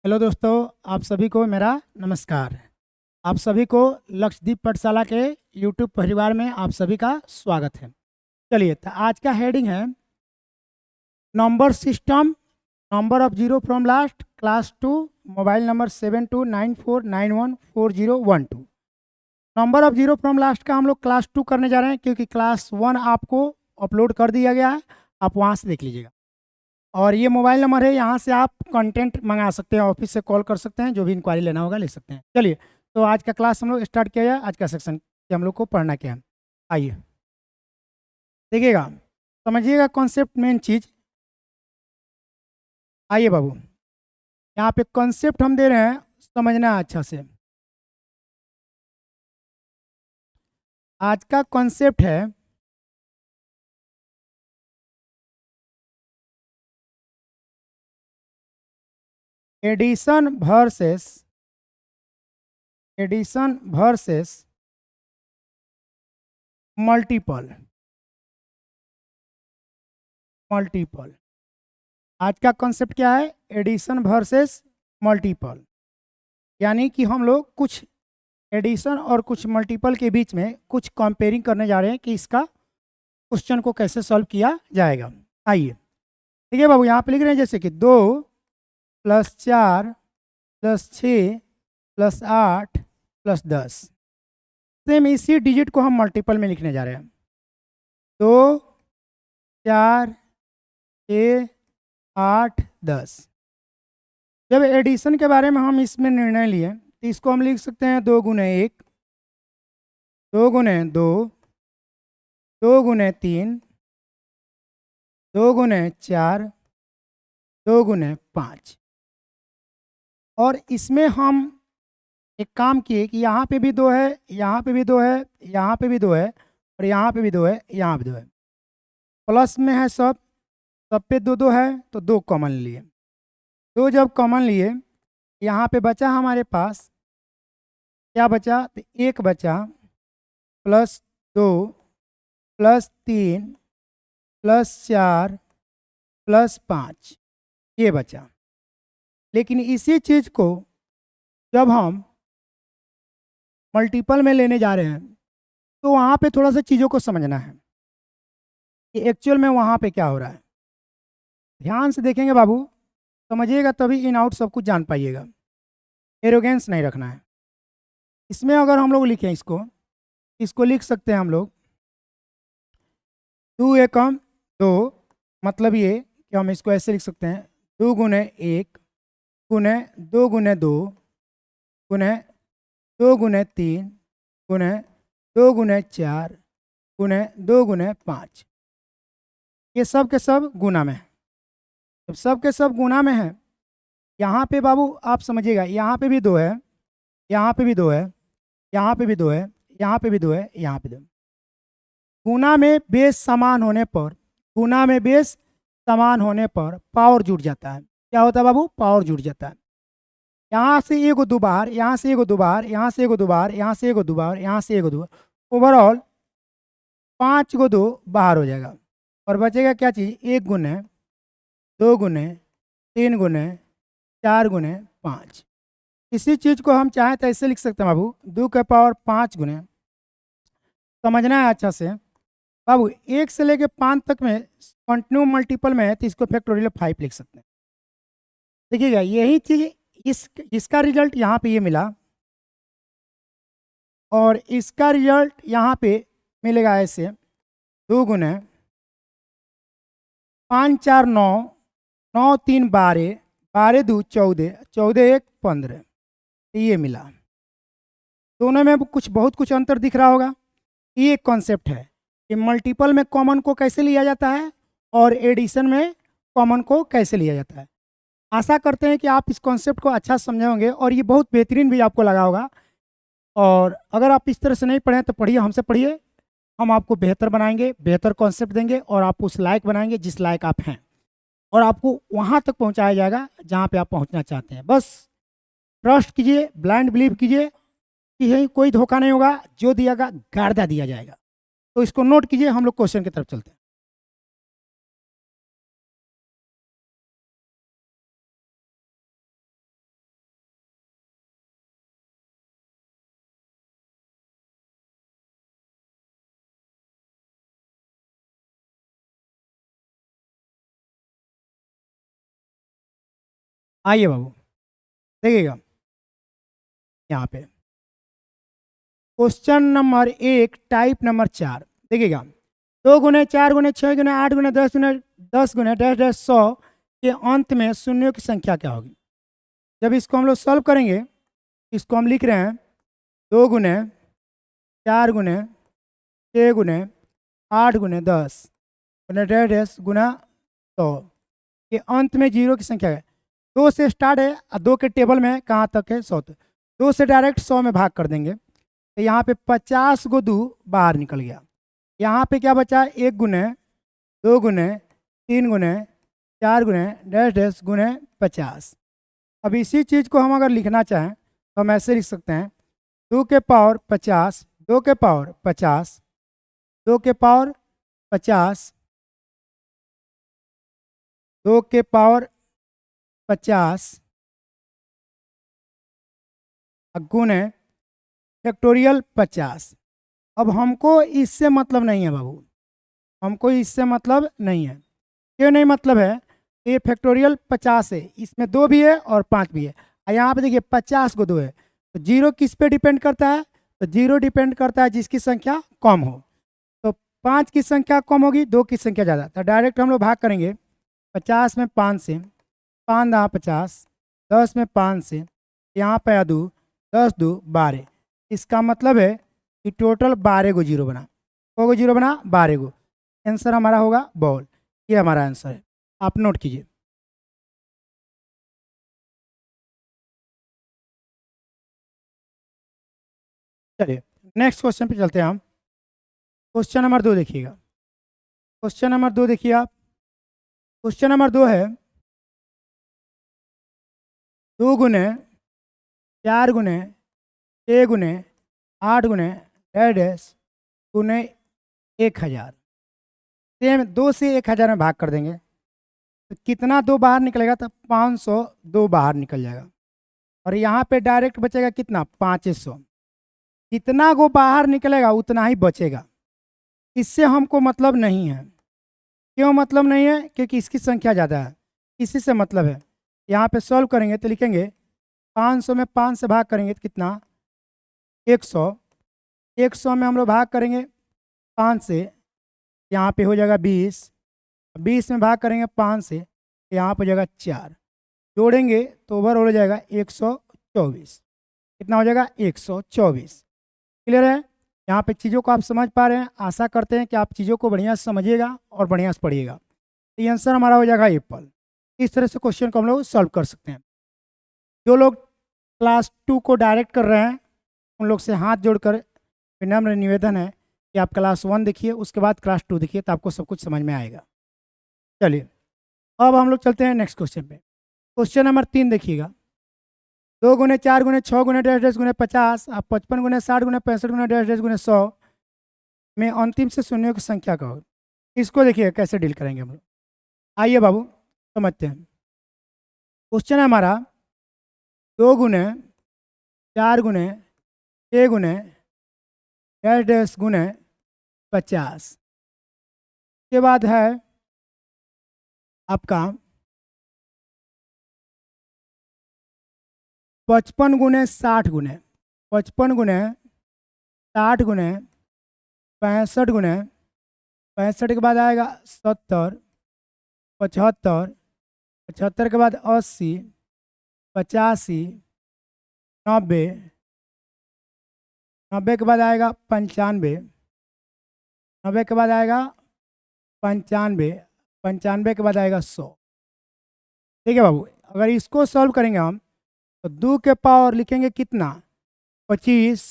Hello दोस्तों, आप सभी को मेरा नमस्कार। आप सभी को लक्षद्वीप पाठशाला के यूट्यूब परिवार में आप सभी का स्वागत है। चलिए, तो आज का हेडिंग है number system, number of zero from last, class 2, mobile number 7294914012। Number of zero from last का हम लोग क्लास 2 करने जा रहे हैं, क्योंकि क्लास 1 आपको अपलोड कर दिया गया है, आप वहाँ से देख लीजिएगा। और ये मोबाइल नंबर है, यहाँ से आप कंटेंट मंगा सकते हैं, ऑफिस से कॉल कर सकते हैं, जो भी इंक्वायरी लेना होगा ले सकते हैं। चलिए, तो आज का क्लास हम लोग स्टार्ट किया जाए। आज का सेक्शन कि हम लोग को पढ़ना क्या है, आइए देखिएगा, समझिएगा कॉन्सेप्ट, मेन चीज़। आइए बाबू, यहाँ पे कॉन्सेप्ट हम दे रहे हैं, समझना है अच्छा से। आज का कॉन्सेप्ट है एडिशन वर्सेस मल्टीपल। आज का कॉन्सेप्ट क्या है? Addition versus multiple. यानी कि हम लोग कुछ एडिशन और कुछ मल्टीपल के बीच में कुछ कंपेयरिंग करने जा रहे हैं कि इसका क्वेश्चन को कैसे सॉल्व किया जाएगा। आइए, ठीक है बाबू, यहाँ पे लिख रहे हैं जैसे कि 2 + 4 + 6 + 8 + 10। सेम इसी डिजिट को हम मल्टीपल में लिखने जा रहे हैं। 2 4 6 8 10। जब एडिशन के बारे में हम इसमें निर्णय लिए तो इसको हम लिख सकते हैं 2 × 1, 2 × 2, 2 × 3, 2 × 4, 2 × 5। और इसमें हम एक काम किए कि यहाँ पे भी 2 है, यहाँ पे भी 2 है, यहाँ पे भी 2 है, और यहाँ पे भी 2 है, यहाँ पे 2 है। प्लस में है सब पे 2 है, तो 2 कॉमन लिए। 2 जब कॉमन लिए, यहाँ पे बचा हमारे पास, क्या बचा? तो 1 बचा, +2 +3 +4 +5, ये बचा। लेकिन इसी चीज़ को जब हम मल्टीपल में लेने जा रहे हैं तो वहाँ पे थोड़ा सा चीज़ों को समझना है कि एक्चुअल में वहाँ पे क्या हो रहा है। ध्यान से देखेंगे बाबू, समझिएगा, तभी इन आउट सब कुछ जान पाइएगा। एरोगेंस नहीं रखना है इसमें। अगर हम लोग लिखें इसको लिख सकते हैं हम लोग 2 एकम 2, मतलब ये कि हम इसको ऐसे लिख सकते हैं 2 × 1 × 2 × 2 × 2 × 3 × 2 × 4 × 2 × 5। ये सब के सब गुना में है। जब सब के सब गुना में है, यहाँ पे बाबू आप समझिएगा, यहाँ पे भी 2 है, यहाँ पे भी 2 है, यहाँ पे भी 2 है, यहाँ पे भी 2 है, यहाँ पे 2। गुना में बेस समान होने पर, गुना में बेस समान होने पर पावर जुड़ जाता है। क्या होता है बाबू? पावर जुड़ जाता है। यहाँ से एगो 2 बार, यहाँ से एगो 2 बार, यहाँ से एगो 2 बार, यहाँ से एगो 2 बार, यहाँ से एगो 2 बार, ओवरऑल 5 को 2 बाहर हो जाएगा। और बचेगा क्या चीज़? 1 × 2 × 3 × 4 × 5। इसी चीज़ को हम चाहें तो ऐसे लिख सकते हैं बाबू, 2 की पावर 5 गुने। समझना है अच्छा से बाबू, 1 से लेके 5 तक में कंटिन्यू मल्टीपल में है तो इसको फैक्टोरियल 5 लिख सकते हैं। देखिएगा, यही चीज़ इसका रिजल्ट यहाँ पे ये मिला, और इसका रिजल्ट यहाँ पे मिलेगा ऐसे 2 × 5 4 9, 9 3 12, 12 2 14, 14 1 15, ये मिला। दोनों में बहुत कुछ अंतर दिख रहा होगा। ये एक कॉन्सेप्ट है कि मल्टीपल में कॉमन को कैसे लिया जाता है और एडिशन में कॉमन को कैसे लिया जाता है। आशा करते हैं कि आप इस कॉन्सेप्ट को अच्छा समझे होंगे और ये बहुत बेहतरीन भी आपको लगा होगा। और अगर आप इस तरह से नहीं पढ़ें तो पढ़िए, हमसे पढ़िए, हम आपको बेहतर बनाएंगे, बेहतर कॉन्सेप्ट देंगे और आप उस लायक बनाएंगे जिस लायक आप हैं, और आपको वहाँ तक पहुँचाया जाएगा जहाँ पे आप पहुँचना चाहते हैं। बस ट्रस्ट कीजिए, ब्लाइंड बिलीव कीजिए कि यही कोई धोखा नहीं होगा, जो दियागा गार्दा दिया जाएगा। तो इसको नोट कीजिए, हम लोग क्वेश्चन की तरफ चलते हैं। आइए बाबू, देखिएगा यहाँ पे क्वेश्चन नंबर 1 टाइप नंबर 4, देखिएगा 2 गुने 4 गुने 6 गुने 8 गुने 10 गुने डैश डैश 100 के अंत में शून्यों की संख्या क्या होगी। जब इसको हम लोग सॉल्व करेंगे, इसको हम लिख रहे हैं 2 गुने 4 गुने 6 गुने 8 गुने 10 गुने डैश डैश गुना 100 के अंत में जीरो की संख्या है। 2 से स्टार्ट है और 2 के टेबल में कहाँ तक है 100 तक। 2 से डायरेक्ट 100 में भाग कर देंगे तो यहाँ पे 50 को 2 बाहर निकल गया। यहाँ पे क्या बचा, 1 गुने 2 गुने 3 गुने 4 गुने डैश डैश गुने 50। अब इसी चीज़ को हम अगर लिखना चाहें तो हम ऐसे लिख सकते हैं 2 के पावर 50 2 के पावर 50 2 के पावर 50 2 के पावर 50 गुने फैक्टोरियल 50। अब हमको इससे मतलब नहीं है बाबू, हमको इससे मतलब नहीं है। क्यों नहीं मतलब है, ये फैक्टोरियल 50 है, इसमें 2 भी है और 5 भी है। और यहाँ पे देखिए 50 को 2 है, तो जीरो किस पे डिपेंड करता है, तो जीरो डिपेंड करता है जिसकी संख्या कम हो। तो 5 की संख्या कम होगी, 2 की संख्या ज़्यादा, तो डायरेक्ट हम लोग भाग करेंगे 50 में 5 से, 5 दहा 50, 10 में 5 से, यहाँ पे 2 10 2 12। इसका मतलब है कि टोटल 12 को जीरो बना, को जीरो बना 12 को। आंसर हमारा होगा बॉल, ये हमारा आंसर है, आप नोट कीजिए। चलिए नेक्स्ट क्वेश्चन पे चलते हैं हम। क्वेश्चन नंबर 2 देखिएगा, क्वेश्चन नंबर 2 देखिए आप। क्वेश्चन नंबर 2 है 2 गुने 4 गुने 6 गुने 8 गुने डैश डैश गुने 1000। सेम 2 से 1000 में भाग कर देंगे तो कितना 2 बाहर निकलेगा, तो 502 बाहर निकल जाएगा। और यहाँ पे डायरेक्ट बचेगा कितना 500। जितना वो बाहर निकलेगा उतना ही बचेगा, इससे हमको मतलब नहीं है। क्यों मतलब नहीं है, क्योंकि इसकी संख्या ज़्यादा है, इसी से मतलब है। यहाँ पे सॉल्व करेंगे तो लिखेंगे 500 में 5 से भाग करेंगे तो कितना 100। 100 में हम लोग भाग करेंगे 5 से, यहाँ पे हो जाएगा 20। 20 में भाग करेंगे 5 से, यहाँ पे हो जाएगा 4। जोड़ेंगे तो ओवरऑल हो जाएगा 124। कितना हो जाएगा 124। क्लियर है, यहाँ पे चीज़ों को आप समझ पा रहे हैं। आशा करते हैं कि आप चीज़ों को बढ़िया से समझिएगा और बढ़िया से पढ़िएगा। ये आंसर हमारा हो जाएगा एप्पल। इस तरह से क्वेश्चन को हम लोग सॉल्व कर सकते हैं। जो लोग क्लास 2 को डायरेक्ट कर रहे हैं उन लोग से हाथ जोड़कर विनम्र निवेदन है कि आप क्लास 1 देखिए, उसके बाद क्लास 2 देखिए, तो आपको सब कुछ समझ में आएगा। चलिए अब हम लोग चलते हैं नेक्स्ट क्वेश्चन पे। क्वेश्चन नंबर 3 देखिएगा 2 गुने 4 गुने 6 गुने डैश डैश गुने 50 आप 55 गुने 60 गुने 65 गुने डैश डैश गुने 100 में अंतिम से शून्यों की संख्या का हो। इसको देखिए कैसे डील करेंगे हम लोग। आइए बाबू समझते हैं। क्वेश्चन है हमारा 2 गुने 4 गुने 6 गुने डैश डैश गुने 50 के बाद है आपका 55 गुने 60 गुने 55 गुने 60 गुने 65 गुने 65 के बाद आएगा 70 75 75 के बाद 80 85 90 90 के बाद आएगा 95 90 के बाद आएगा 95 95 के बाद आएगा 100। ठीक है बाबू, अगर इसको सॉल्व करेंगे हम तो 2 के पावर लिखेंगे कितना 25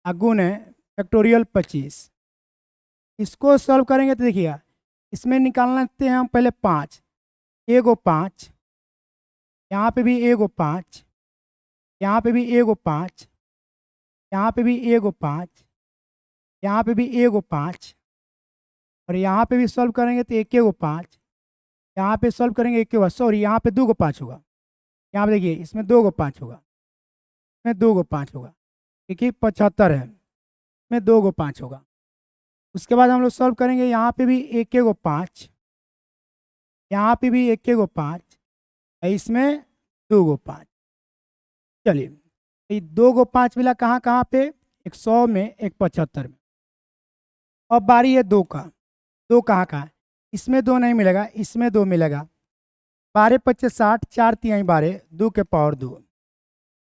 गुने फैक्टोरियल 25। इसको सॉल्व करेंगे तो देखिएगा इसमें निकालना हैं हम पहले 5, एगो 5, यहाँ पे भी एगो 5, यहाँ पे भी एगो 5, यहाँ पे भी एगो 5, यहाँ पे भी एगो 5, और यहाँ पे भी सॉल्व करेंगे तो एक एगो 5, यहाँ पे सॉल्व करेंगे एक, सॉरी यहाँ पे 2 गो 5 होगा। यहाँ पे देखिए इसमें 2 गो 5 होगा, इसमें 2 गो 5 होगा, क्योंकि 75 है, इसमें 2 गो 5 होगा। उसके बाद हम लोग सॉल्व करेंगे यहाँ पे भी एक एगो 5, यहाँ पे भी एक एगो 5, इसमें 2 गो 5। चलिए, ये 2 गो 5 मिला कहाँ कहाँ पे, एक 100 में, एक 75 में। अब बारी है 2 का। 2 कहाँ कहाँ है, इसमें 2 नहीं मिलेगा, इसमें 2 मिलेगा। 12 25 60, 4 तिहाई 12, 2 के पावर 2।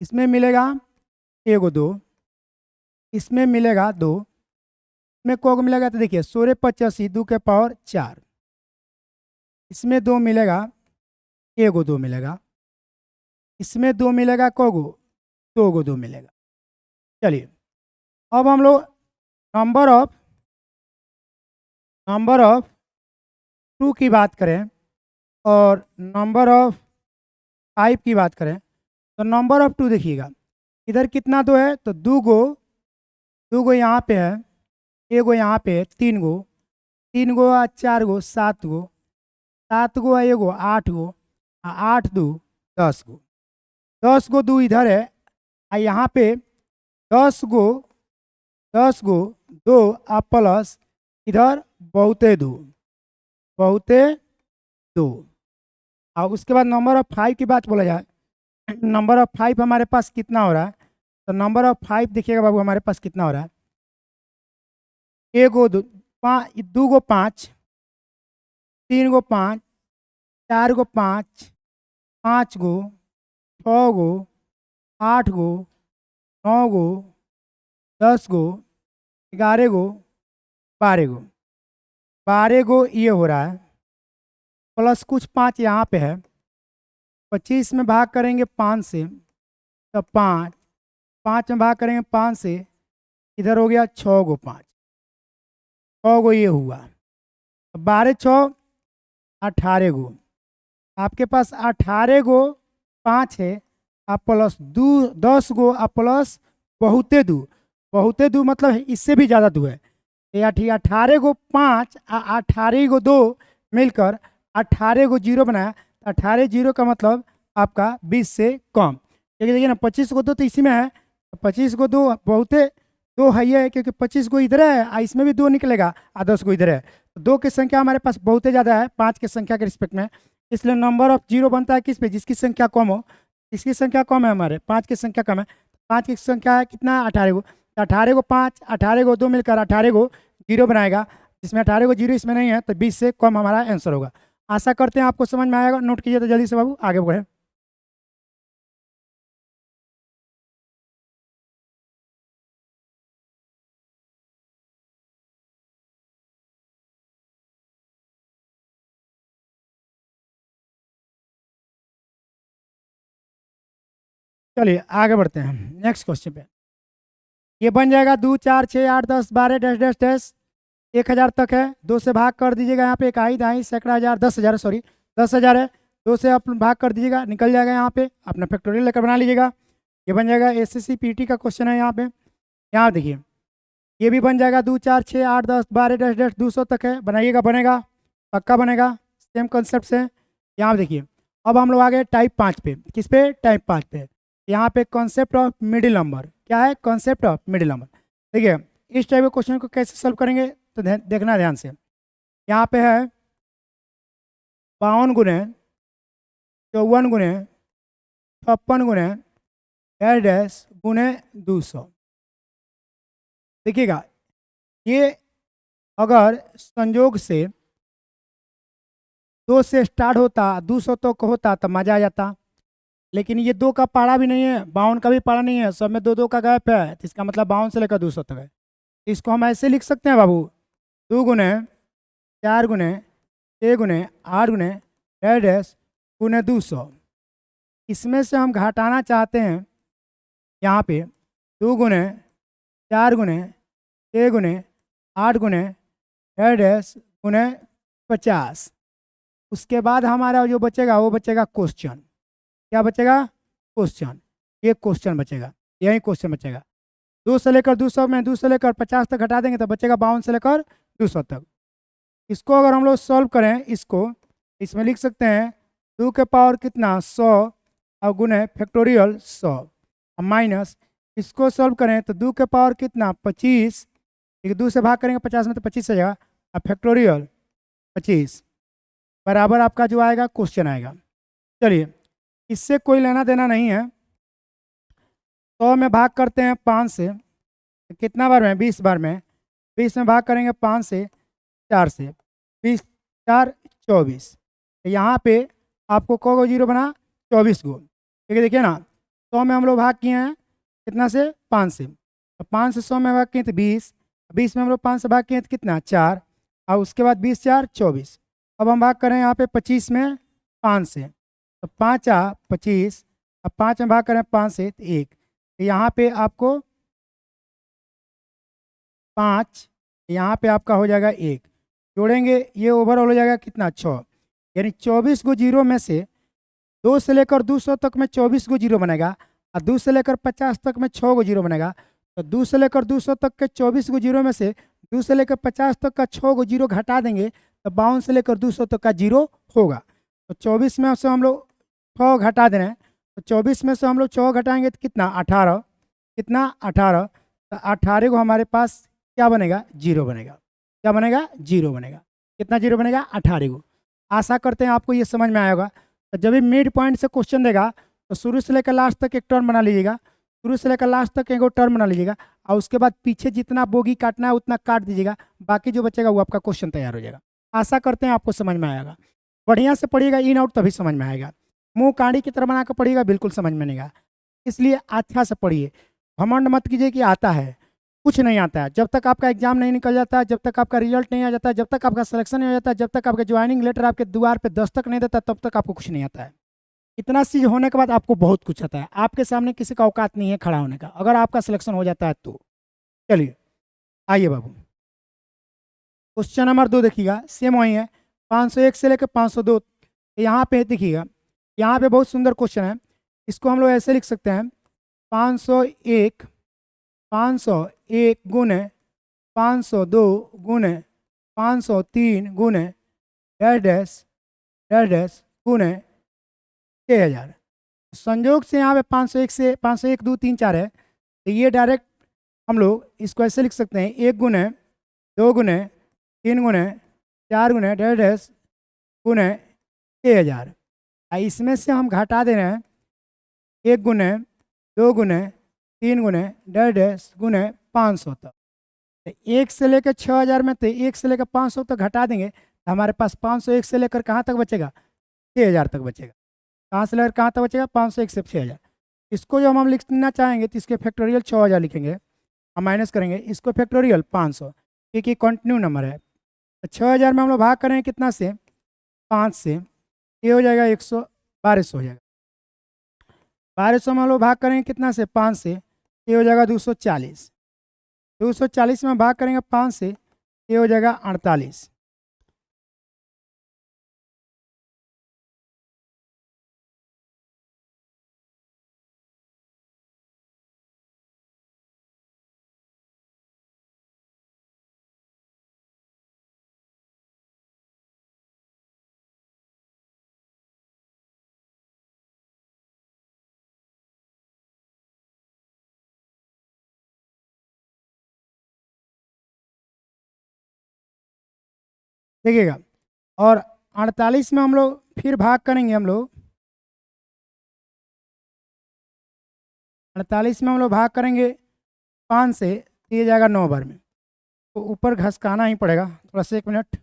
इसमें मिलेगा एगो 2, इसमें मिलेगा 2, इसमें को मिलेगा तो देखिए 16 85, 2 के पावर 4। इसमें 2 मिलेगा, एगो 2 मिलेगा। इसमें 2 मिलेगा कोगो, 2 गो 2 मिलेगा। चलिए, अब हम लोग नंबर ऑफ 2 की बात करें और नंबर ऑफ 5 की बात करें, तो नंबर ऑफ 2 देखिएगा, इधर कितना 2 है, तो 2 गो यहाँ पे है, एगो यहाँ पे है, 3 गो, 3 गो 4 गो 7 गो, 7 गो एगो 8 गो, 8 2 10 गो, 10 गो 2 इधर है, और यहाँ पे 10 गो 2 आप प्लस इधर बहुते 2। और उसके बाद नंबर ऑफ 5 की बात बोला जाए, नंबर ऑफ 5 हमारे पास कितना हो रहा है, तो नंबर ऑफ 5 देखिएगा बाबू हमारे पास कितना हो रहा है, एगो 2 गो 5, 3 गो 5, 4 गो 5, 5 गो, 6 गो, 8 गो, 9 गो, 10 गो, 11 गो, 12 गो, 12 गो ये हो रहा है, प्लस कुछ 5 यहाँ पे है। 25 में भाग करेंगे 5 से तो 5, 5 में भाग करेंगे 5 से, इधर हो गया 6 गो 5, 6 गो ये हुआ, 12 6 18 गो, आपके पास 18 गो 5 है, आप प्लस 10 गो आप प्लस बहुते 2 मतलब इससे भी ज़्यादा 2 है, 18 गो 5 18 गो 2 मिलकर 18 गो 0 बनाया, 18 0 का मतलब आपका 20 से कम, क्योंकि देखिए ना 25 गो 2 तो इसी में है, 25 गो 2 बहुते 2 है ये, क्योंकि 25 गो इधर है, इसमें भी 2 निकलेगा, 10 गो इधर है, तो 2 की संख्या हमारे पास बहुत ज़्यादा है 5 की संख्या के रिस्पेक्ट में, इसलिए नंबर ऑफ 0 बनता है किस पे, जिसकी संख्या कम हो, इसकी संख्या कम है, हमारे 5 की संख्या कम है, 5 की संख्या है कितना, 18 गो, 18 गो 5 18 गो 2 मिलकर 18 गो 0 बनाएगा, जिसमें 18 गो 0 इसमें नहीं है, तो 20 से कम हमारा आंसर होगा। आशा करते हैं आपको समझ में आएगा, नोट कीजिए तो जल्दी से बाबू आगे बढ़े। चलिए आगे बढ़ते हैं नेक्स्ट क्वेश्चन पे। ये बन जाएगा 2 4 6 8 10 12 डैश डैश डैश 1000 तक है, 2 से भाग कर दीजिएगा, यहाँ पे इकाई दहाई सैकड़ा हज़ार 10,000 सॉरी 10,000 है, 2 से आप भाग कर दीजिएगा, निकल जाएगा, यहाँ पे अपना फैक्टोरियल लेकर बना लीजिएगा। ये बन जाएगा एसएससी पीटी का क्वेश्चन है यहाँ पे, यहाँ देखिए ये भी बन जाएगा 2 4 6 8 10 12 डैश डैश 200 तक है, बनाइएगा, बनेगा पक्का बनेगा, सेम कंसेप्ट से। यहाँ देखिए अब हम लोग आ गए टाइप 5 पे, किस पे, टाइप 5 पे। यहाँ पे कॉन्सेप्ट ऑफ मिडिल नंबर, क्या है, कॉन्सेप्ट ऑफ मिडिल नंबर। देखिए इस टाइप के क्वेश्चन को कैसे सॉल्व करेंगे, तो देखना ध्यान से, यहाँ पे है 52 गुने 54 गुने 56 गुने डैश डैश गुने 200। देखिएगा ये अगर संयोग से 2 से स्टार्ट होता 200 तक होता तो मजा आ जाता, लेकिन ये 2 का पारा भी नहीं है, 52 का भी पारा नहीं है, सब में 2 2 का गैप है, तो इसका मतलब 52 से लेकर 200 तक है। इसको हम ऐसे लिख सकते हैं बाबू, 2 गुने 4 गुने 6 गुने 8 गुने डैश डैश गुने 200। इसमें से हम घटाना चाहते हैं यहाँ पे 2 गुने 4 गुने 6 गुने 8 गुने डैश डैश गुने 50। उसके बाद हमारा जो बचेगा वो बचेगा क्वेश्चन, क्या बचेगा, क्वेश्चन, ये क्वेश्चन बचेगा, यही क्वेश्चन बचेगा। 2 से लेकर 200 में 2 से लेकर 50 तक घटा देंगे तो बचेगा 52 से लेकर 200 तक। इसको अगर हम लोग सॉल्व करें, इसको इसमें लिख सकते हैं 2 के पावर कितना 100 और गुने फैक्टोरियल 100 और माइनस, इसको सॉल्व करें तो 2 के पावर कितना 25, 2 से भाग करेंगे 50 में तो 25 आ जाएगा, और फैक्टोरियल 25 बराबर आपका जो आएगा क्वेश्चन आएगा। चलिए इससे कोई लेना देना नहीं है। 100 में भाग करते हैं 5 से, तो कितना बार में? 20 बार में। 20 में भाग करेंगे 5 से, 4 से, 20 4 24। तो यहाँ पे आपको को जीरो बना? 24 गो। ठीक है, देखिए ना, 100 में हम लोग भाग किए हैं कितना से? 5 से। तो 5 से 100 में भाग किए तो 20। 20 में हम लोग 5 से भाग किए तो कितना? 4। और उसके बाद 20 4 24। अब हम भाग करें यहाँ पे 25 में 5 से, तो 5 25। अब 5 में भाग करें 5 से तो 1। तो यहाँ पे आपको 5, यहाँ पे आपका हो जाएगा 1। जोड़ेंगे ये ओवरऑल हो जाएगा कितना? 6। यानी 24 गो जीरो में से 2 से लेकर 200 तक में 24 गो जीरो बनेगा, और 2 से लेकर 50 तक में 6 गो जीरो बनेगा। तो 2 से लेकर 200 तक के 24 गो जीरो में से 2 से लेकर 50 तक का 6 गो जीरो घटा देंगे, तो 52 से लेकर 200 तक का जीरो होगा। तो 24 में से हम लोग 6 घटा दे रहे हैं, तो 24 में से हम लोग 6 घटाएंगे तो कितना? 18। कितना? 18। तो 18 को हमारे पास क्या बनेगा? जीरो बनेगा। क्या बनेगा? जीरो बनेगा। कितना जीरो बनेगा? 18 को। आशा करते हैं आपको ये समझ में आएगा। तो जब भी मिड पॉइंट से क्वेश्चन देगा तो शुरू से लेकर लास्ट तक एक टर्म बना लीजिएगा, शुरू से लेकर लास्ट तक एक टर्म बना लीजिएगा, और उसके बाद पीछे जितना बोगी काटना है उतना काट दीजिएगा, बाकी जो बचेगा वो आपका क्वेश्चन तैयार हो जाएगा। आशा करते हैं आपको समझ में आएगा। बढ़िया से पढ़िएगा, इन आउट तभी समझ में आएगा। मुंह कांडी की तरह बना कर पढ़िएगा, बिल्कुल समझ में नहीं आएगा। इसलिए अच्छा से पढ़िए, घमंड मत कीजिए कि आता है। कुछ नहीं आता है। जब तक आपका एग्जाम नहीं निकल जाता, जब तक आपका रिजल्ट नहीं आ जाता, जब तक आपका सिलेक्शन नहीं हो जाता, जब तक आपका ज्वाइनिंग लेटर आपके द्वार पे दस्तक नहीं देता, तब तक आपको कुछ नहीं आता है। इतना चीज होने के बाद आपको बहुत कुछ आता है। आपके सामने किसी का औकात नहीं है खड़ा होने का, अगर आपका सिलेक्शन हो जाता है तो। चलिए आइए बाबू, क्वेश्चन नंबर 2 देखिएगा, सेम वही है, 501 से लेकर 502। यहाँ पे देखिएगा, यहाँ पे बहुत सुंदर क्वेश्चन है। इसको हम लोग ऐसे लिख सकते हैं, 501 गुने 502 गुने 503 गुने डैश डैश डैश डैश गुने 6000। संयोग से यहाँ पे 501 से 501 2 3 4 है, तो ये डायरेक्ट हम लोग इसको ऐसे लिख सकते हैं, 1 गुने 2 गुने 3 गुने 4 गुने डैश डैश गुने 6000। इसमें से हम घटा दे रहे हैं 1 गुने 2 गुने 3 गुने डैश डैश गुने 500 तक। तो 1 से लेकर 6000 में, तो 1 से लेकर 500 तक घटा देंगे, तो हमारे पास 501 से लेकर कहाँ तक बचेगा? 6000 तक बचेगा। कहाँ से लेकर कहाँ तक बचेगा? 501 से 6000। इसको जो हम लिखना चाहेंगे तो इसके फैक्टोरियल 6000 लिखेंगे, हम माइनस करेंगे इसको फैक्टोरियल 500, क्योंकि कंटिन्यू नंबर है। तो 6000 में हम लोग भाग करेंगे कितना से? 5 से, ये हो जाएगा 100, 1200 हो जाएगा। 1200 में हम लोग भाग करेंगे कितना से? 5 से, ये हो जाएगा 240। 240 में भाग करेंगे 5 से, ये हो जाएगा 48। देखिएगा, और 48 में हम लोग फिर भाग करेंगे, हम लोग 48 में हम लोग भाग करेंगे 5 से, तो ये जाएगा 9 बार में। तो ऊपर घसकाना ही पड़ेगा थोड़ा सा, 1 मिनट।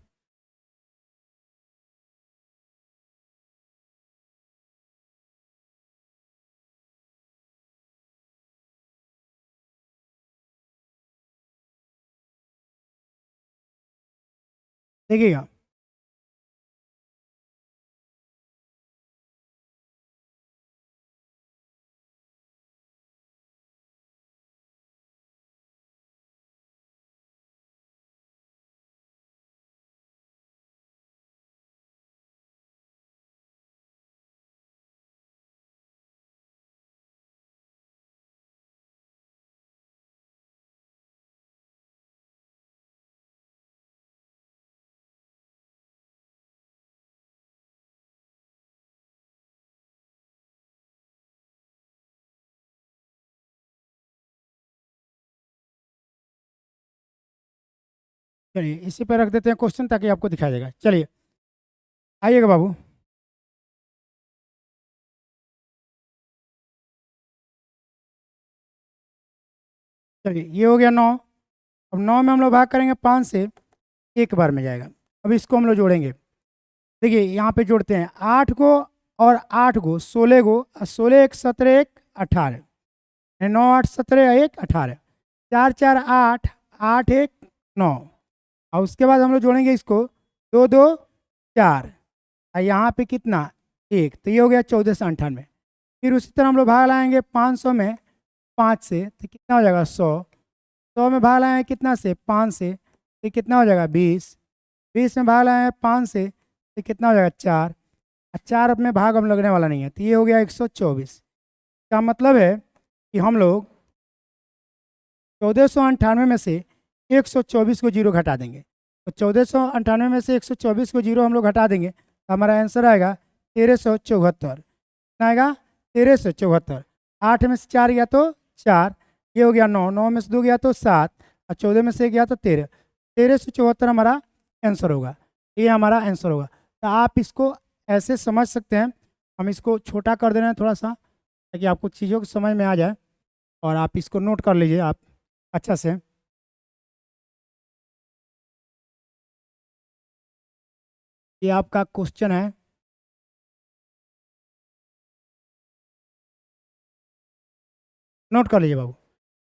देखिएगा, चलिए इसी पर रख देते हैं क्वेश्चन, ताकि आपको दिखाई देगा। चलिए आइएगा बाबू, चलिए ये हो गया 9। अब 9 में हम लोग भाग करेंगे 5 से, एक बार में जाएगा। अब इसको हम लोग जोड़ेंगे। देखिए यहाँ पे जोड़ते हैं 8 को और 8 को, 16 को, 16 एक 17 एक 18, 9 8 17 एक 18, 4 4 8, 8 1 9। और उसके बाद हम लोग जोड़ेंगे इसको 2 2 4, और यहाँ पे कितना 1, तो ये हो गया 1498। फिर उसी तरह हम लोग भाग लाएंगे 500 में 5 से, तो कितना हो जाएगा 100। 100 में भाग लाएंगे कितना से 5 से, तो कितना हो जाएगा 20। 20 में भाग लाएंगे 5 से, तो कितना हो जाएगा 4। 4 में भाग हम लगने वाला नहीं है, तो ये हो गया 124। का मतलब है कि हम लोग 1498 में से 124 को जीरो घटा देंगे। तो 1498 में से 124 को जीरो हम लोग घटा देंगे, तो हमारा आंसर आएगा 1374। कितना आएगा 1374। 8 में से 4 गया तो 4, ये हो गया 9, 9 में से 2 गया तो 7, और 14 में से 1 गया तो 13। 1374 हमारा आंसर होगा, ये हमारा आंसर होगा। तो आप इसको ऐसे समझ सकते हैं। हम इसको छोटा कर दे रहे हैं थोड़ा सा, ताकि आपको चीज़ों को समझ में आ जाए, और आप इसको नोट कर लीजिए आप अच्छा से। ये आपका क्वेश्चन है, नोट कर लीजिए बाबू।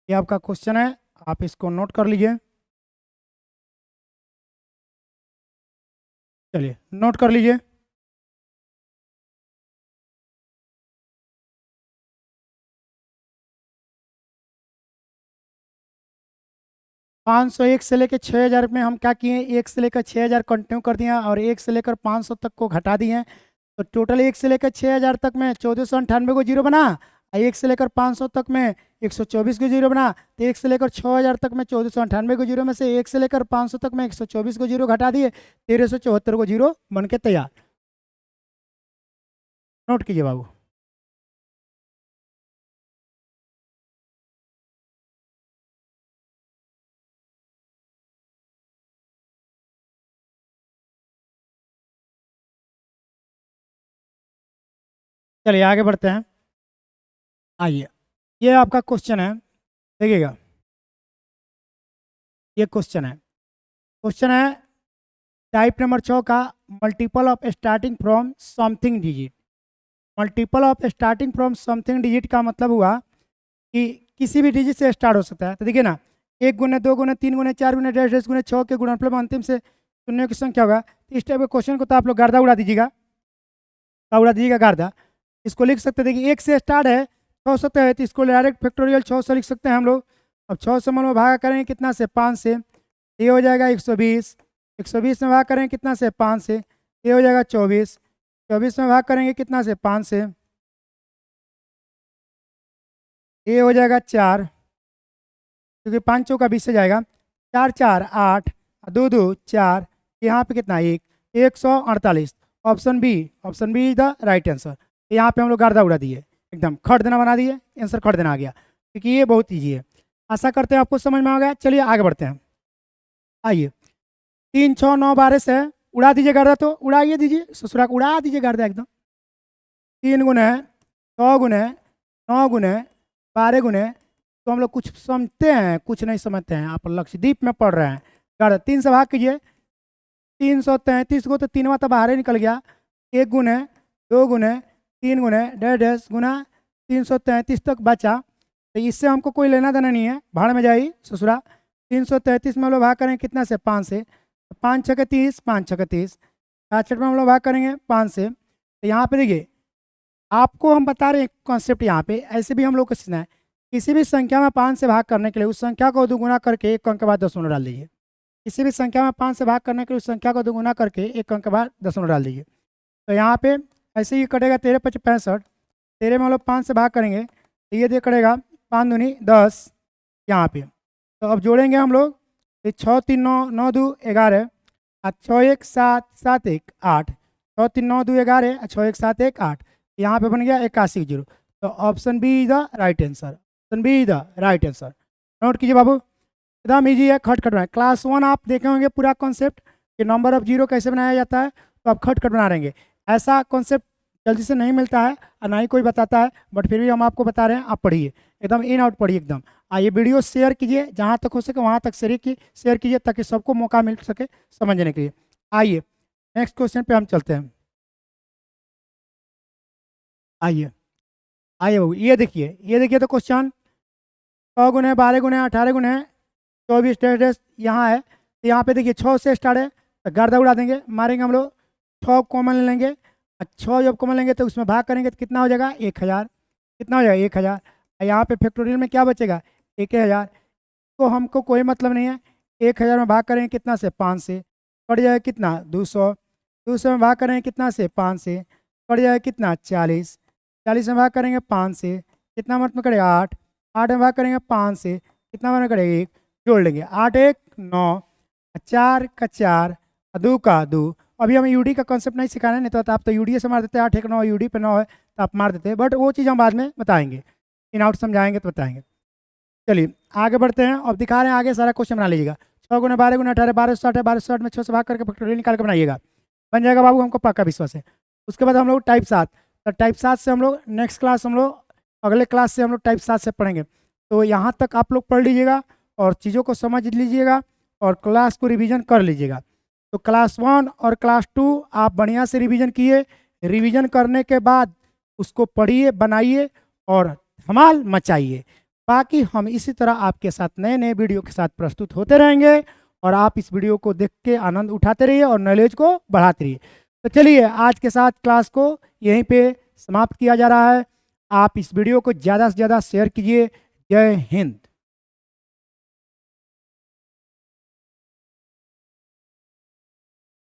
ये आपका क्वेश्चन है, आप इसको नोट कर लीजिए। चलिए नोट कर लीजिए। 501 से लेकर 6000 में हम क्या किए, 1 से लेकर 6000 कंटिन्यू कर दिया, और 1 से लेकर 500 तक को घटा दिए हैं। तो टोटल 1 से लेकर 6000 तक में 1498 को जीरो बना, और 1 से लेकर 500 तक में 124 को जीरो बना। तो 1 से लेकर 6000 तक में 1498 को जीरो में से 1 से लेकर 500 तक में 124 को जीरो घटा दिए, 1374 को जीरो बन के तैयार। नोट कीजिए बाबू। चलिए आगे बढ़ते हैं। आइए, ये आपका क्वेश्चन है, देखिएगा। ये क्वेश्चन है टाइप नंबर 6 का, multiple of starting from something digit. Multiple of starting from something digit का मतलब हुआ कि किसी भी डिजिट से स्टार्ट हो सकता है। तो देखिए ना, 1 गुने 2 गुने 3 गुने 4 गुने डैश डैश गुने 6 के गुणनफल में अंतिम से शून्य की संख्या होगा। तो इस टाइप के क्वेश्चन को तो आप लोग गर्दा उड़ा दीजिएगा, गर्दा। इसको लिख सकते हैं, देखिए 1 से स्टार्ट है, 6 सकते हैं, तो इसको डायरेक्ट फैक्टोरियल 6 से लिख सकते हैं हम लोग। अब 6 से हम लोग भागा करेंगे कितना से 5 से, ये हो जाएगा 120। 120 में भाग करेंगे कितना से 5 से, ये हो जाएगा 24। 24 में भाग करेंगे कितना से 5 से, ये हो जाएगा 4, क्योंकि 5 चौका 20 से जाएगा। 4 4 8, 2 2 4, यहाँ पे कितना 1, 148। Option B is the right answer. यहाँ पे हम लोग गर्दा उड़ा दिए, एकदम खट देना बना दिए, आंसर खट देना आ गया, क्योंकि ये बहुत ईजी है। आशा करते हैं आपको समझ में आ गया। चलिए आगे बढ़ते हैं। आइए, 3 6 9 12 से उड़ा दीजिए गर्दा, तो उड़ाइए दीजिए ससुरा को, उड़ा दीजिए गर्दा एकदम। 3 गुने 6 गुने 9 गुने 12 गुने, तो हम लोग कुछ समझते हैं कुछ नहीं समझते हैं। आप लक्षद्वीप में पढ़ रहे हैं। गर्दा 3 से भाग कीजिए, 333 को, तो 3वां तो बाहर ही निकल गया। 1 गुने 2 गुने 3 गुने डैश डैश गुना 333 तक बचा। तो इससे हमको कोई लेना देना नहीं है, भाड़ में जाइए ससुरा। 333 में हम लोग भाग करेंगे कितना से 5 से, 5 छः 30, 5 छः 30। 65 में हम लोग भाग करेंगे 5 से। तो यहाँ पे देखिए, आपको हम बता रहे हैं कॉन्सेप्ट। यहाँ पे ऐसे भी हम लोग को सीखना है, किसी भी संख्या में 5 से भाग करने के लिए उस संख्या को दुगुना करके 1 अंक के बाद दशमलव डाल दीजिए। किसी भी संख्या में 5 से भाग करने के लिए उस संख्या को दुगुना करके 1 अंक के बाद दशमलव डाल दीजिए। तो यहाँ पे ऐसे ही कटेगा 13 5 65। 13 में हम लोग 5 से भाग करेंगे, तो ये दे कटेगा 5 दूनी 10 यहाँ पे। तो अब जोड़ेंगे हम लोग, 6 3 9 9 2 11, 6 1 7 7 1 8, 6 3 9 2 11, 6 1 7 1 8। यहाँ पे बन गया 81 जीरो। तो option B is the right answer. Option B is the right answer. Note कीजिए बाबू, एकदम ईजी है, खट खट बनाए। क्लास 1 आप देखे होंगे पूरा कॉन्सेप्ट कि नंबर ऑफ जीरो कैसे बनाया जाता है, तो आप खट खट बना रहेंगे। ऐसा कॉन्सेप्ट जल्दी से नहीं मिलता है और ना ही कोई बताता है, बट फिर भी हम आपको बता रहे हैं, आप पढ़िए एकदम, इन आउट पढ़िए एकदम। आइए वीडियो शेयर कीजिए, जहाँ तक हो सके वहाँ तक शेयर कीजिए ताकि सबको मौका मिल सके समझने के लिए। आइए नेक्स्ट क्वेश्चन पे हम चलते हैं। आइए आइए बाबू, ये देखिए तो क्वेश्चन 100 गुने 12 गुने 18 गुने 24 डैश यहाँ है। तो यहाँ पे देखिए 6 से स्टार्ट है, तो गर्दा उड़ा देंगे, मारेंगे हम लोग, 6 कॉमन ले लेंगे, 6 जब कॉमन लेंगे तो उसमें भाग करेंगे तो कितना हो जाएगा 1000। कितना हो जाएगा 1000। यहाँ पे फैक्टोरियल में क्या बचेगा 1000। तो हमको कोई मतलब नहीं है, 1000 में भाग करेंगे कितना से 5 से, पड़ जाएगा कितना 200। 200 में भाग करेंगे कितना से 5 से, पड़ जाएगा कितना 40। 40 में भाग करेंगे 5 से, कितना मतलब करेगा 8। 8 में भाग करेंगे 5 से, कितना मतलब करेगा 1। जोड़ लेंगे 8 1 9, 4 का 4, 2 का 2। अभी हमें यूडी का कॉन्सेप्ट नहीं सिखाना है, नहीं तो आप तो यूडी से मार देते हैं, 8 1 9 यूडी पे 9 है तो आप मार देते हैं, बट वो चीज़ हम बाद में बताएंगे, इन आउट समझाएंगे तो बताएंगे। चलिए आगे बढ़ते हैं, अब दिखा रहे हैं आगे सारा क्वेश्चन बना लीजिएगा। 6 गुना 12 गुना 18 1260 है, 1260 में 6 से भाग करके फैक्टोरियल निकाल के बनाइएगा, बन जाएगा बाबू, हमको पक्का विश्वास है। उसके बाद हम लोग टाइप 7, तो टाइप 7 से हम लोग नेक्स्ट क्लास हम लोग अगले क्लास से हम लोग टाइप 7 से पढ़ेंगे। तो यहाँ तक आप लोग पढ़ लीजिएगा और चीज़ों को समझ लीजिएगा और क्लास को रिवीजन कर लीजिएगा। तो क्लास 1 और क्लास 2 आप बढ़िया से रिवीजन किए, रिवीजन करने के बाद उसको पढ़िए, बनाइए और धमाल मचाइए। बाकी हम इसी तरह आपके साथ नए नए वीडियो के साथ प्रस्तुत होते रहेंगे और आप इस वीडियो को देख के आनंद उठाते रहिए और नॉलेज को बढ़ाते रहिए। तो चलिए आज के साथ क्लास को यहीं पे समाप्त किया जा रहा है। आप इस वीडियो को ज़्यादा से ज़्यादा शेयर कीजिए। जय हिंद।